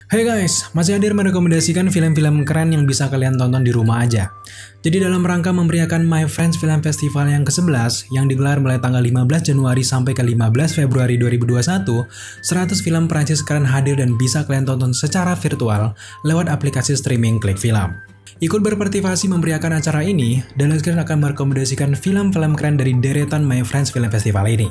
Hey guys, masih hadir merekomendasikan film-film keren yang bisa kalian tonton di rumah aja. Jadi dalam rangka memeriahkan My Friends Film Festival yang ke-11 yang digelar mulai tanggal 15 Januari sampai ke 15 Februari 2021, 100 film Prancis keren hadir dan bisa kalian tonton secara virtual lewat aplikasi streaming Klik Film. Ikut berpartisipasi memeriahkan acara ini, Dallas Keren akan merekomendasikan film-film keren dari deretan My Friends Film Festival ini.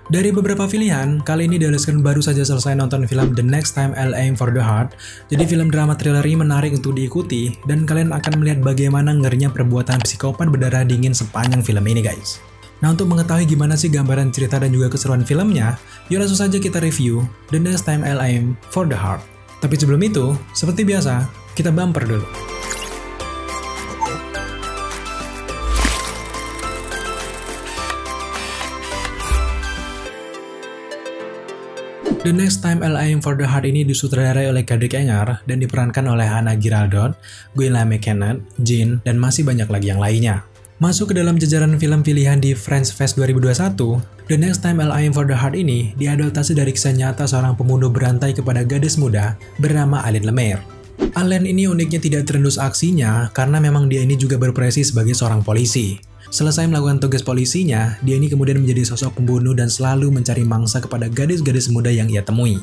Dari beberapa pilihan, kali ini Dallas Keren baru saja selesai nonton film The Next Time I'll Aim for the Heart. Jadi film drama thriller ini menarik untuk diikuti, dan kalian akan melihat bagaimana ngerinya perbuatan psikopat berdarah dingin sepanjang film ini guys. Nah, untuk mengetahui gimana sih gambaran cerita dan juga keseruan filmnya, yuk langsung saja kita review The Next Time I'll Aim for the Heart. Tapi sebelum itu, seperti biasa, kita bumper dulu. The Next Time I'll Aim for the Heart ini disutradarai oleh Cedric Engar dan diperankan oleh Anna Girardot, Guillaume Canet, Jean, dan masih banyak lagi yang lainnya. Masuk ke dalam jajaran film pilihan di French Fest 2021, The Next Time I'll Aim for the Heart ini diadaptasi dari kisah nyata seorang pembunuh berantai kepada gadis muda bernama Alain Lemaire. Alain ini uniknya tidak terendus aksinya karena memang dia ini juga berprofesi sebagai seorang polisi. Selesai melakukan tugas polisinya, dia ini kemudian menjadi sosok pembunuh dan selalu mencari mangsa kepada gadis-gadis muda yang ia temui.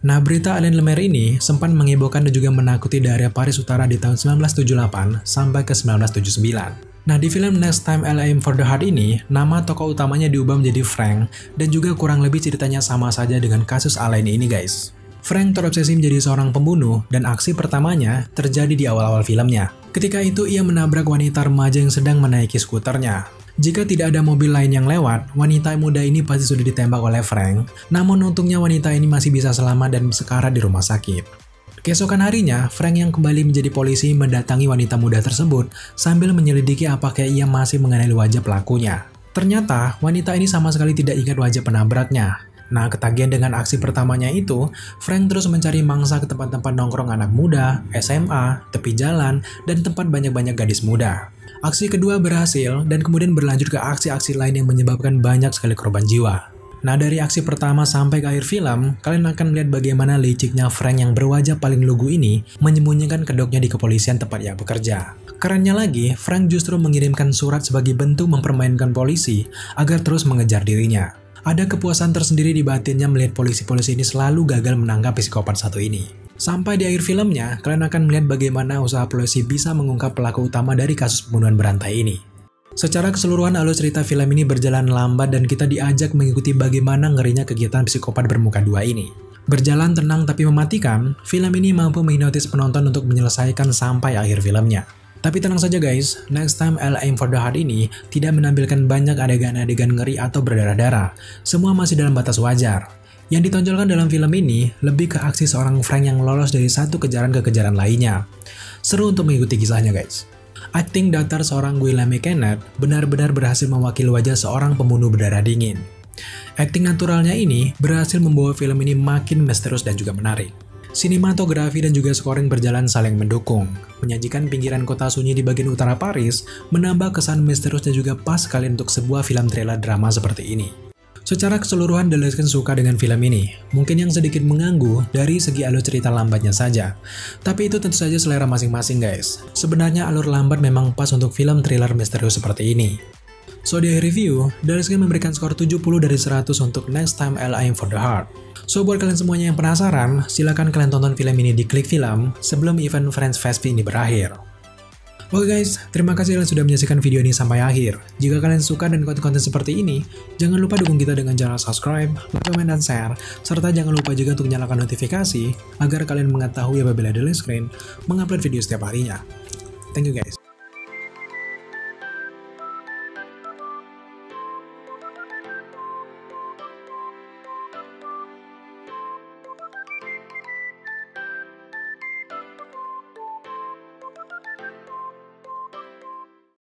Nah, berita Alain Lemaire ini sempat menghebohkan dan juga menakuti daerah Paris Utara di tahun 1978 sampai ke 1979. Nah, di film Next Time I'll Aim for the Heart ini, nama tokoh utamanya diubah menjadi Frank dan juga kurang lebih ceritanya sama saja dengan kasus Alain ini guys. Frank terobsesi menjadi seorang pembunuh dan aksi pertamanya terjadi di awal-awal filmnya. Ketika itu ia menabrak wanita remaja yang sedang menaiki skuternya. Jika tidak ada mobil lain yang lewat, wanita muda ini pasti sudah ditembak oleh Frank. Namun untungnya wanita ini masih bisa selamat dan sekarat di rumah sakit. Keesokan harinya, Frank yang kembali menjadi polisi mendatangi wanita muda tersebut sambil menyelidiki apakah ia masih mengenali wajah pelakunya. Ternyata wanita ini sama sekali tidak ingat wajah penabraknya. Nah, ketagihan dengan aksi pertamanya itu, Frank terus mencari mangsa ke tempat-tempat nongkrong anak muda, SMA, tepi jalan, dan tempat banyak-banyak gadis muda. Aksi kedua berhasil, dan kemudian berlanjut ke aksi-aksi lain yang menyebabkan banyak sekali korban jiwa. Nah, dari aksi pertama sampai ke akhir film, kalian akan melihat bagaimana liciknya Frank yang berwajah paling lugu ini menyembunyikan kedoknya di kepolisian tempat ia bekerja. Kerennya lagi, Frank justru mengirimkan surat sebagai bentuk mempermainkan polisi agar terus mengejar dirinya. Ada kepuasan tersendiri di batinnya melihat polisi-polisi ini selalu gagal menangkap psikopat satu ini. Sampai di akhir filmnya, kalian akan melihat bagaimana usaha polisi bisa mengungkap pelaku utama dari kasus pembunuhan berantai ini. Secara keseluruhan alur cerita film ini berjalan lambat dan kita diajak mengikuti bagaimana ngerinya kegiatan psikopat bermuka dua ini. Berjalan tenang tapi mematikan, film ini mampu menghipnotis penonton untuk menyelesaikan sampai akhir filmnya. Tapi tenang saja guys, Next Time I'll Aim for the Heart ini tidak menampilkan banyak adegan-adegan ngeri atau berdarah-darah. Semua masih dalam batas wajar. Yang ditonjolkan dalam film ini lebih ke aksi seorang Frank yang lolos dari satu kejaran ke kejaran lainnya. Seru untuk mengikuti kisahnya guys. Akting datar seorang Guillaume Canet benar-benar berhasil mewakili wajah seorang pembunuh berdarah dingin. Akting naturalnya ini berhasil membawa film ini makin misterius dan juga menarik. Sinematografi dan juga scoring berjalan saling mendukung. Menyajikan pinggiran kota sunyi di bagian utara Paris menambah kesan misterius dan juga pas sekali untuk sebuah film thriller drama seperti ini. Secara keseluruhan Dallas Keren suka dengan film ini. Mungkin yang sedikit mengganggu dari segi alur cerita lambatnya saja. Tapi itu tentu saja selera masing-masing guys. Sebenarnya alur lambat memang pas untuk film thriller misterius seperti ini. So di akhir review, Dallas Keren memberikan skor 70 dari 100 untuk Next Time I'll Aim for the Heart. So buat kalian semuanya yang penasaran, silakan kalian tonton film ini di Klik Film sebelum event French Fest ini berakhir. Oke guys, terima kasih kalian sudah menyaksikan video ini sampai akhir. Jika kalian suka dan konten-konten seperti ini, jangan lupa dukung kita dengan cara subscribe, like, komen, dan share, serta jangan lupa juga untuk nyalakan notifikasi agar kalian mengetahui apabila Dallas Keren mengupload video setiap harinya. Thank you guys.